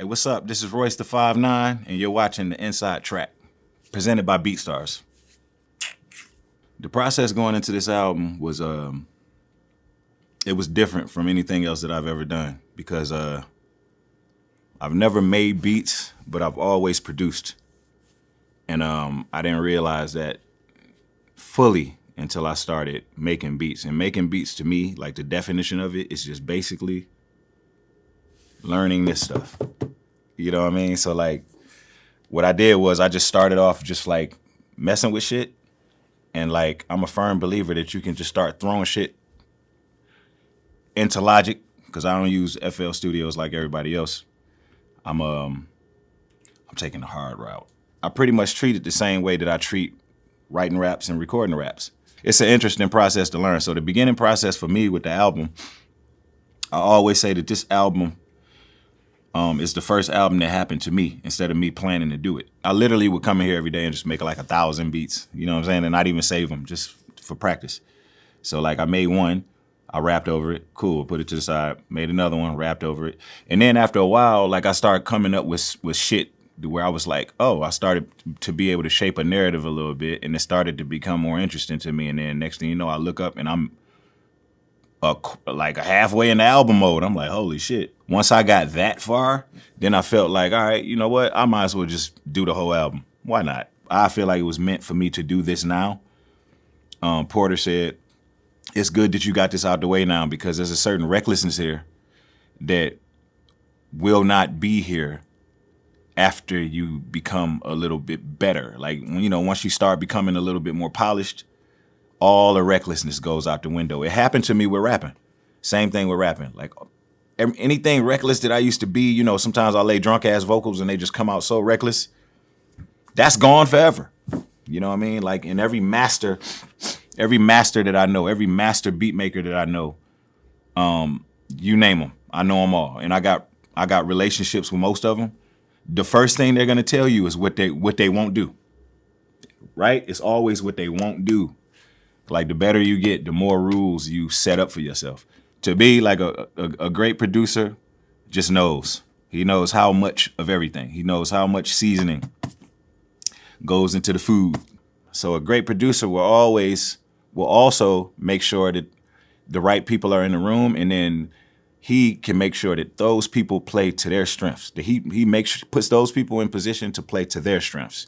Hey, what's up? This is Royce the 5'9", and you're watching the Inside Track, presented by BeatStars. The process going into this album was it was different from anything else that I've ever done because I've never made beats, but I've always produced, and I didn't realize that fully until I started making beats. And making beats to me, like the definition of it, is just basically learning this stuff. You know what I mean? So like, what I did was I just started off just like messing with shit. And like, I'm a firm believer that you can just start throwing shit into Logic, because I don't use FL Studios like everybody else. I'm taking the hard route. I pretty much treat it the same way that I treat writing raps and recording raps. It's an interesting process to learn. So the beginning process for me with the album, I always say that this album is the first album that happened to me instead of me planning to do it. I literally would come in here every day and just make like 1,000 beats, you know what I'm saying? And not even save them, just for practice. So like I made one, I rapped over it, cool, put it to the side, made another one, rapped over it. And then after a while, like I started coming up with shit where I was like, oh, I started to be able to shape a narrative a little bit, and it started to become more interesting to me. And then next thing you know, I look up and I'm like halfway in the album mode. I'm like, holy shit. Once I got that far, then I felt like, all right, you know what? I might as well just do the whole album. Why not? I feel like it was meant for me to do this now. Porter said, it's good that you got this out the way now, because there's a certain recklessness here that will not be here after you become a little bit better. Like, you know, once you start becoming a little bit more polished, all the recklessness goes out the window. It happened to me with rapping. Same thing with rapping. Like anything reckless that I used to be, you know, sometimes I lay drunk ass vocals and they just come out so reckless. That's gone forever. You know what I mean? Like in every master that I know, every master beat maker that I know, you name them, I know them all. And I got relationships with most of them. The first thing they're gonna tell you is what they won't do. Right? It's always what they won't do. Like the better you get, the more rules you set up for yourself. To be like a great producer just knows. He knows how much of everything. He knows how much seasoning goes into the food. So a great producer will also make sure that the right people are in the room, and then he can make sure that those people play to their strengths. That he puts those people in position to play to their strengths.